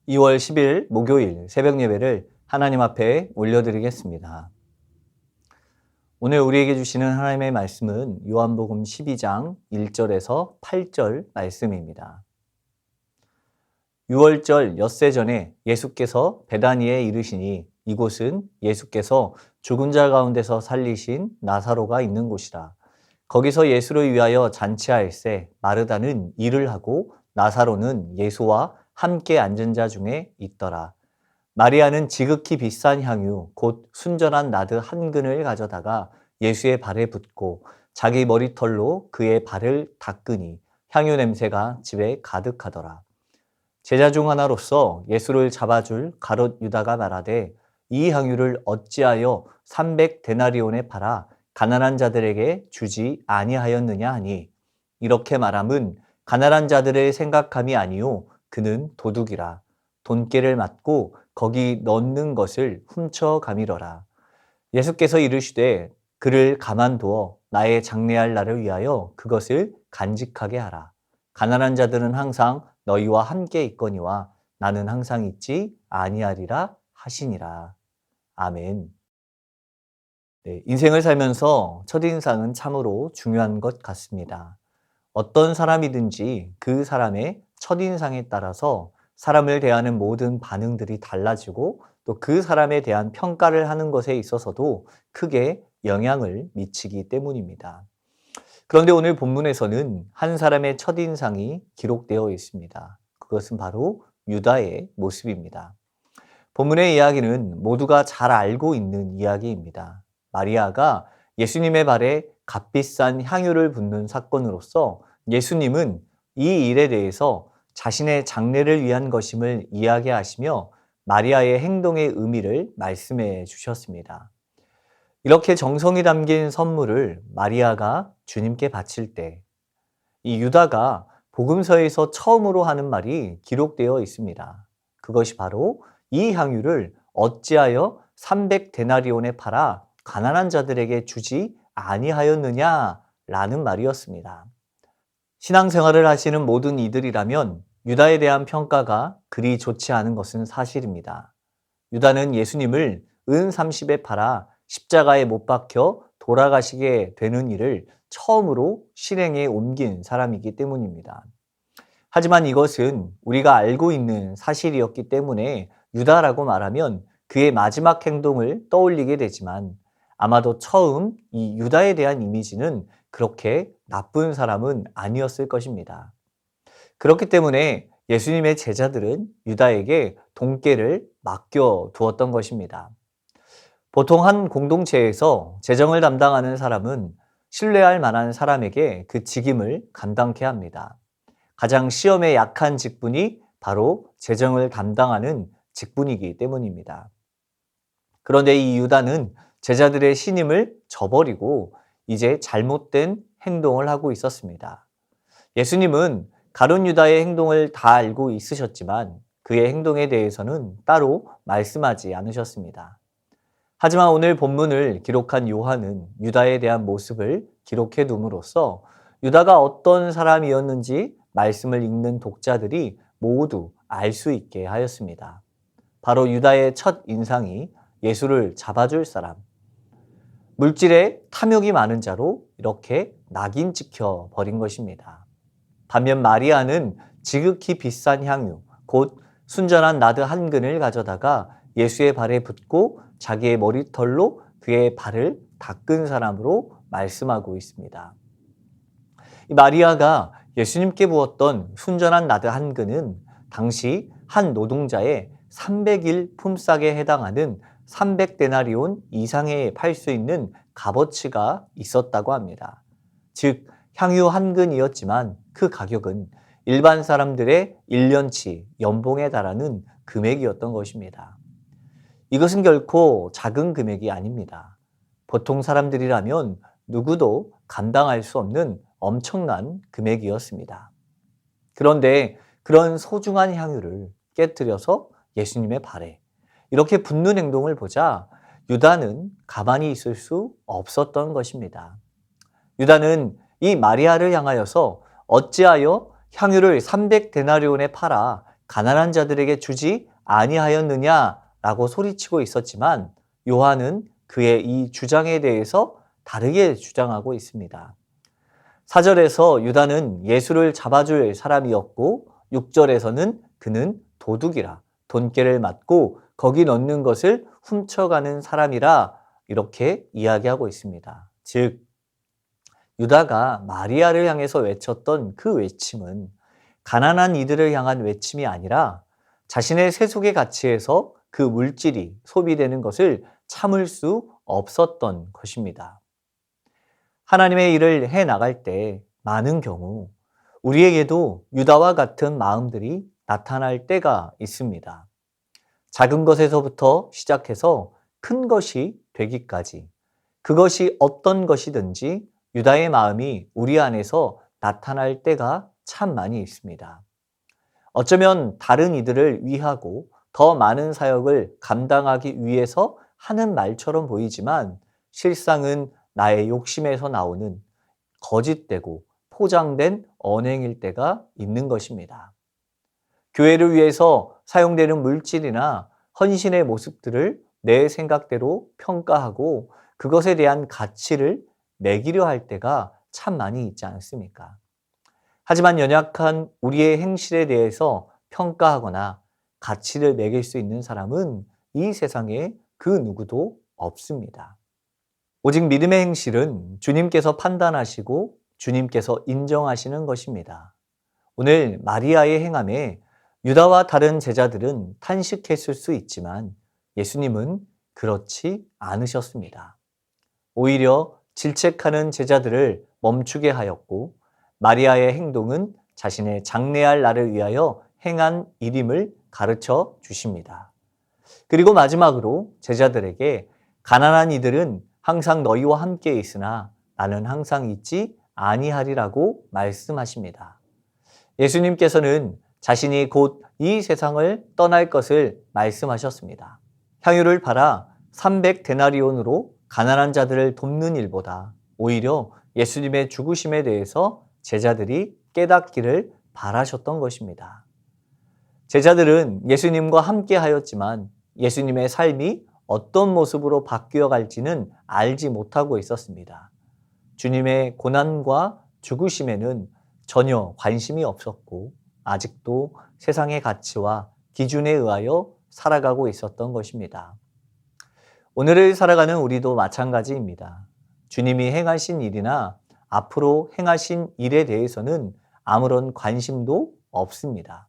2월 10일 목요일 새벽 예배를 하나님 앞에 올려드리겠습니다. 오늘 우리에게 주시는 하나님의 말씀은 요한복음 12장 1절에서 8절 말씀입니다. 6월절 엿새 전에 예수께서 베다니에 이르시니 이곳은 예수께서 죽은 자 가운데서 살리신 나사로가 있는 곳이라. 거기서 예수를 위하여 잔치하일세 마르다는 일을 하고 나사로는 예수와 함께 앉은 자 중에 있더라. 마리아는 지극히 비싼 향유 곧 순전한 나드 한 근을 가져다가 예수의 발에 붓고 자기 머리털로 그의 발을 닦으니 향유 냄새가 집에 가득하더라. 제자 중 하나로서 예수를 잡아줄 가롯 유다가 말하되 이 향유를 어찌하여 300데나리온에 팔아 가난한 자들에게 주지 아니하였느냐 하니 이렇게 말함은 가난한 자들을 생각함이 아니요 그는 도둑이라 돈깨를 맞고 거기 넣는 것을 훔쳐 가미러라. 예수께서 이르시되 그를 가만두어 나의 장래할 날을 위하여 그것을 간직하게 하라. 가난한 자들은 항상 너희와 함께 있거니와 나는 항상 있지 아니하리라 하시니라. 아멘. 네, 인생을 살면서 첫인상은 참으로 중요한 것 같습니다. 어떤 사람이든지 그 사람의 첫인상에 따라서 사람을 대하는 모든 반응들이 달라지고 또 그 사람에 대한 평가를 하는 것에 있어서도 크게 영향을 미치기 때문입니다. 그런데 오늘 본문에서는 한 사람의 첫인상이 기록되어 있습니다. 그것은 바로 유다의 모습입니다. 본문의 이야기는 모두가 잘 알고 있는 이야기입니다. 마리아가 예수님의 발에 값비싼 향유를 붓는 사건으로서 예수님은 이 일에 대해서 자신의 장래를 위한 것임을 이야기하시며 마리아의 행동의 의미를 말씀해 주셨습니다. 이렇게 정성이 담긴 선물을 마리아가 주님께 바칠 때 이 유다가 복음서에서 처음으로 하는 말이 기록되어 있습니다. 그것이 바로 이 향유를 어찌하여 300데나리온에 팔아 가난한 자들에게 주지 아니하였느냐라는 말이었습니다. 신앙생활을 하시는 모든 이들이라면 유다에 대한 평가가 그리 좋지 않은 것은 사실입니다. 유다는 예수님을 은 30에 팔아 십자가에 못 박혀 돌아가시게 되는 일을 처음으로 실행에 옮긴 사람이기 때문입니다. 하지만 이것은 우리가 알고 있는 사실이었기 때문에 유다라고 말하면 그의 마지막 행동을 떠올리게 되지만 아마도 처음 이 유다에 대한 이미지는 그렇게 나쁜 사람은 아니었을 것입니다. 그렇기 때문에 예수님의 제자들은 유다에게 돈깨를 맡겨 두었던 것입니다. 보통 한 공동체에서 재정을 담당하는 사람은 신뢰할 만한 사람에게 그 직임을 감당케 합니다. 가장 시험에 약한 직분이 바로 재정을 담당하는 직분이기 때문입니다. 그런데 이 유다는 제자들의 신임을 저버리고 이제 잘못된 행동을 하고 있었습니다. 예수님은 가룟 유다의 행동을 다 알고 있으셨지만 그의 행동에 대해서는 따로 말씀하지 않으셨습니다. 하지만 오늘 본문을 기록한 요한은 유다에 대한 모습을 기록해 둠으로써 유다가 어떤 사람이었는지 말씀을 읽는 독자들이 모두 알 수 있게 하였습니다. 바로 유다의 첫 인상이 예수를 잡아줄 사람, 물질에 탐욕이 많은 자로 이렇게 낙인 찍혀 버린 것입니다. 반면 마리아는 지극히 비싼 향유, 곧 순전한 나드 한 근을 가져다가 예수의 발에 붓고 자기의 머리털로 그의 발을 닦은 사람으로 말씀하고 있습니다. 이 마리아가 예수님께 부었던 순전한 나드 한 근은 당시 한 노동자의 300일 품삯에 해당하는 300데나리온 이상에 팔 수 있는 값어치가 있었다고 합니다. 즉 향유 한 근이었지만 그 가격은 일반 사람들의 1년치 연봉에 달하는 금액이었던 것입니다. 이것은 결코 작은 금액이 아닙니다. 보통 사람들이라면 누구도 감당할 수 없는 엄청난 금액이었습니다. 그런데 그런 소중한 향유를 깨뜨려서 예수님의 발에 이렇게 붓는 행동을 보자 유다는 가만히 있을 수 없었던 것입니다. 유다는 이 마리아를 향하여서 어찌하여 향유를 300데나리온에 팔아 가난한 자들에게 주지 아니하였느냐라고 소리치고 있었지만 요한은 그의 이 주장에 대해서 다르게 주장하고 있습니다. 4절에서 유다는 예수를 잡아줄 사람이었고 6절에서는 그는 도둑이라 돈깨를 맞고 거기 넣는 것을 훔쳐가는 사람이라 이렇게 이야기하고 있습니다. 즉 유다가 마리아를 향해서 외쳤던 그 외침은 가난한 이들을 향한 외침이 아니라 자신의 세속의 가치에서 그 물질이 소비되는 것을 참을 수 없었던 것입니다. 하나님의 일을 해 나갈 때 많은 경우 우리에게도 유다와 같은 마음들이 나타날 때가 있습니다. 작은 것에서부터 시작해서 큰 것이 되기까지 그것이 어떤 것이든지 유다의 마음이 우리 안에서 나타날 때가 참 많이 있습니다. 어쩌면 다른 이들을 위하고 더 많은 사역을 감당하기 위해서 하는 말처럼 보이지만 실상은 나의 욕심에서 나오는 거짓되고 포장된 언행일 때가 있는 것입니다. 교회를 위해서 사용되는 물질이나 헌신의 모습들을 내 생각대로 평가하고 그것에 대한 가치를 매기려 할 때가 참 많이 있지 않습니까? 하지만 연약한 우리의 행실에 대해서 평가하거나 가치를 매길 수 있는 사람은 이 세상에 그 누구도 없습니다. 오직 믿음의 행실은 주님께서 판단하시고 주님께서 인정하시는 것입니다. 오늘 마리아의 행함에 유다와 다른 제자들은 탄식했을 수 있지만 예수님은 그렇지 않으셨습니다. 오히려 질책하는 제자들을 멈추게 하였고 마리아의 행동은 자신의 장래할 날을 위하여 행한 일임을 가르쳐 주십니다. 그리고 마지막으로 제자들에게 가난한 이들은 항상 너희와 함께 있으나 나는 항상 있지 아니하리라고 말씀하십니다. 예수님께서는 자신이 곧 이 세상을 떠날 것을 말씀하셨습니다. 향유를 팔아 300데나리온으로 가난한 자들을 돕는 일보다 오히려 예수님의 죽으심에 대해서 제자들이 깨닫기를 바라셨던 것입니다. 제자들은 예수님과 함께 하였지만 예수님의 삶이 어떤 모습으로 바뀌어 갈지는 알지 못하고 있었습니다. 주님의 고난과 죽으심에는 전혀 관심이 없었고 아직도 세상의 가치와 기준에 의하여 살아가고 있었던 것입니다. 오늘을 살아가는 우리도 마찬가지입니다. 주님이 행하신 일이나 앞으로 행하신 일에 대해서는 아무런 관심도 없습니다.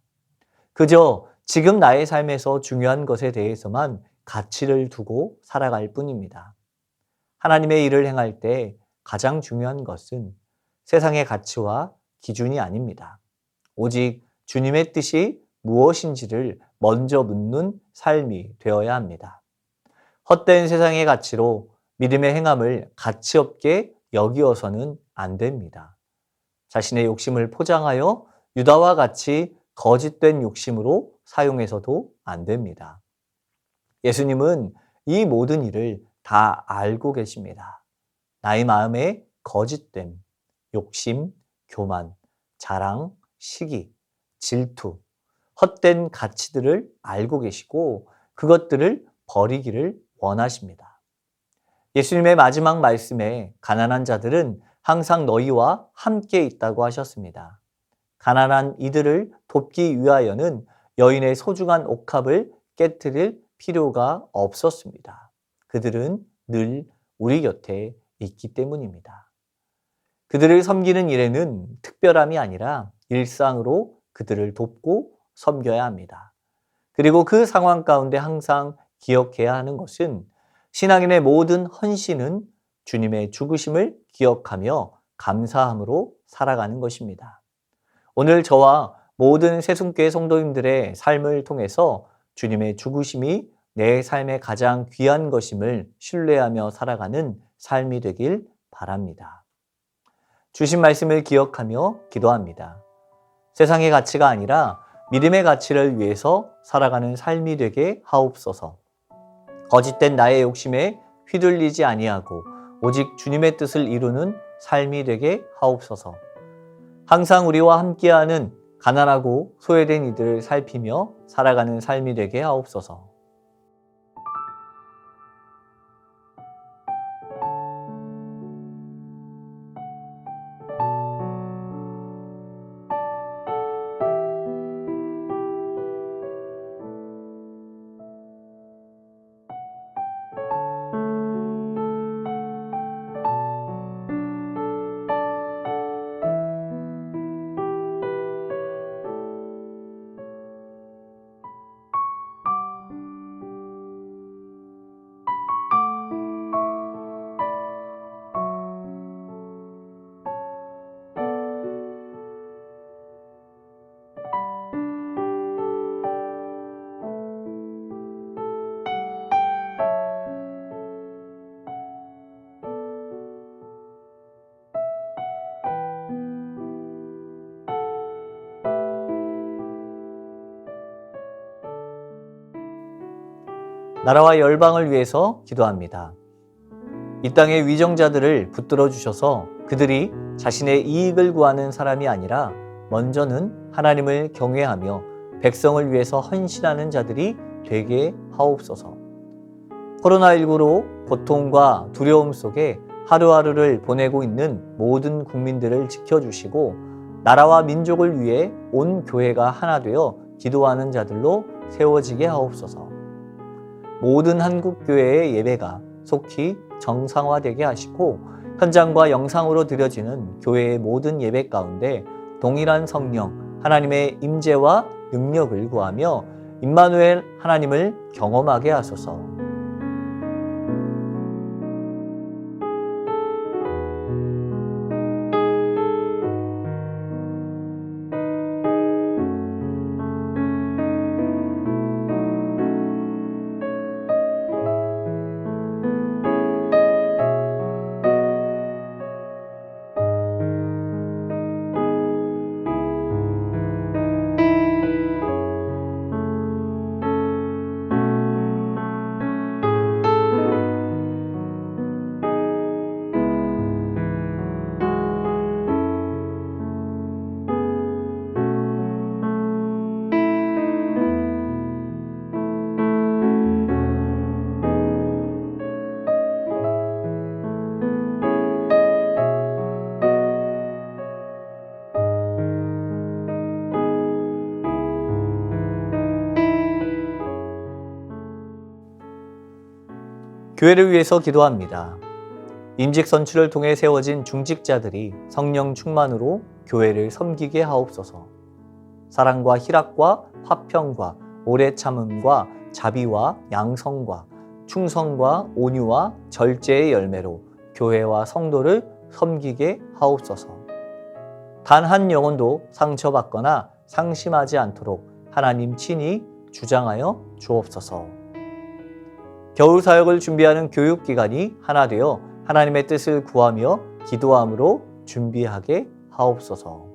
그저 지금 나의 삶에서 중요한 것에 대해서만 가치를 두고 살아갈 뿐입니다. 하나님의 일을 행할 때 가장 중요한 것은 세상의 가치와 기준이 아닙니다. 오직 주님의 뜻이 무엇인지를 먼저 묻는 삶이 되어야 합니다. 헛된 세상의 가치로 믿음의 행함을 가치 없게 여기어서는 안 됩니다. 자신의 욕심을 포장하여 유다와 같이 거짓된 욕심으로 사용해서도 안 됩니다. 예수님은 이 모든 일을 다 알고 계십니다. 나의 마음에 거짓됨, 욕심, 교만, 자랑, 시기, 질투, 헛된 가치들을 알고 계시고 그것들을 버리기를 원하십니다. 예수님의 마지막 말씀에 가난한 자들은 항상 너희와 함께 있다고 하셨습니다. 가난한 이들을 돕기 위하여는 여인의 소중한 옥합을 깨트릴 필요가 없었습니다. 그들은 늘 우리 곁에 있기 때문입니다. 그들을 섬기는 일에는 특별함이 아니라 일상으로 그들을 돕고 섬겨야 합니다. 그리고 그 상황 가운데 항상 기억해야 하는 것은 신앙인의 모든 헌신은 주님의 죽으심을 기억하며 감사함으로 살아가는 것입니다. 오늘 저와 모든 새순교회 성도님들의 삶을 통해서 주님의 죽으심이 내 삶의 가장 귀한 것임을 신뢰하며 살아가는 삶이 되길 바랍니다. 주신 말씀을 기억하며 기도합니다. 세상의 가치가 아니라 믿음의 가치를 위해서 살아가는 삶이 되게 하옵소서. 거짓된 나의 욕심에 휘둘리지 아니하고 오직 주님의 뜻을 이루는 삶이 되게 하옵소서. 항상 우리와 함께하는 가난하고 소외된 이들을 살피며 살아가는 삶이 되게 하옵소서. 나라와 열방을 위해서 기도합니다. 이 땅의 위정자들을 붙들어 주셔서 그들이 자신의 이익을 구하는 사람이 아니라 먼저는 하나님을 경외하며 백성을 위해서 헌신하는 자들이 되게 하옵소서. 코로나19로 고통과 두려움 속에 하루하루를 보내고 있는 모든 국민들을 지켜주시고 나라와 민족을 위해 온 교회가 하나 되어 기도하는 자들로 세워지게 하옵소서. 모든 한국교회의 예배가 속히 정상화되게 하시고 현장과 영상으로 드려지는 교회의 모든 예배 가운데 동일한 성령 하나님의 임재와 능력을 구하며 임마누엘 하나님을 경험하게 하소서. 교회를 위해서 기도합니다. 임직 선출을 통해 세워진 중직자들이 성령 충만으로 교회를 섬기게 하옵소서. 사랑과 희락과 화평과 오래 참음과 자비와 양성과 충성과 온유와 절제의 열매로 교회와 성도를 섬기게 하옵소서. 단 한 영혼도 상처받거나 상심하지 않도록 하나님 친히 주장하여 주옵소서. 겨울 사역을 준비하는 교육기관이 하나 되어 하나님의 뜻을 구하며 기도함으로 준비하게 하옵소서.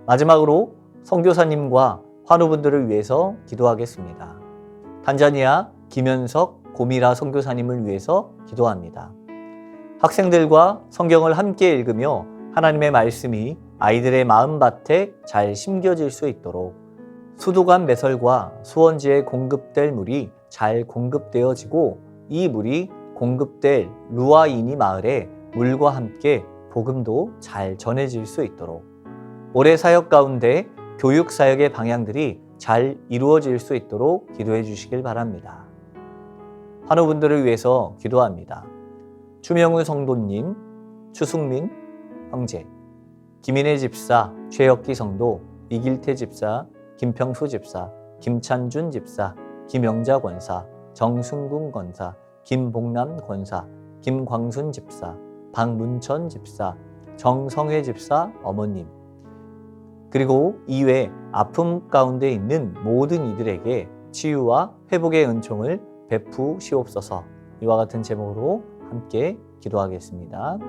마지막으로 선교사님과 환우분들을 위해서 기도하겠습니다. 탄자니아 김현석 고미라 선교사님을 위해서 기도합니다. 학생들과 성경을 함께 읽으며 하나님의 말씀이 아이들의 마음밭에 잘 심겨질 수 있도록 수도관 매설과 수원지에 공급될 물이 잘 공급되어지고 이 물이 공급될 루아이니 마을에 물과 함께 복음도 잘 전해질 수 있도록 올해 사역 가운데 교육 사역의 방향들이 잘 이루어질 수 있도록 기도해 주시길 바랍니다. 환우분들을 위해서 기도합니다. 추명우 성도님, 추승민 형제, 김인혜 집사, 최혁기 성도, 이길태 집사, 김평수 집사, 김찬준 집사, 김영자 권사, 정승군 권사, 김복남 권사, 김광순 집사, 박문천 집사, 정성회 집사 어머님, 그리고 이외 아픔 가운데 있는 모든 이들에게 치유와 회복의 은총을 베푸시옵소서. 이와 같은 제목으로 함께 기도하겠습니다.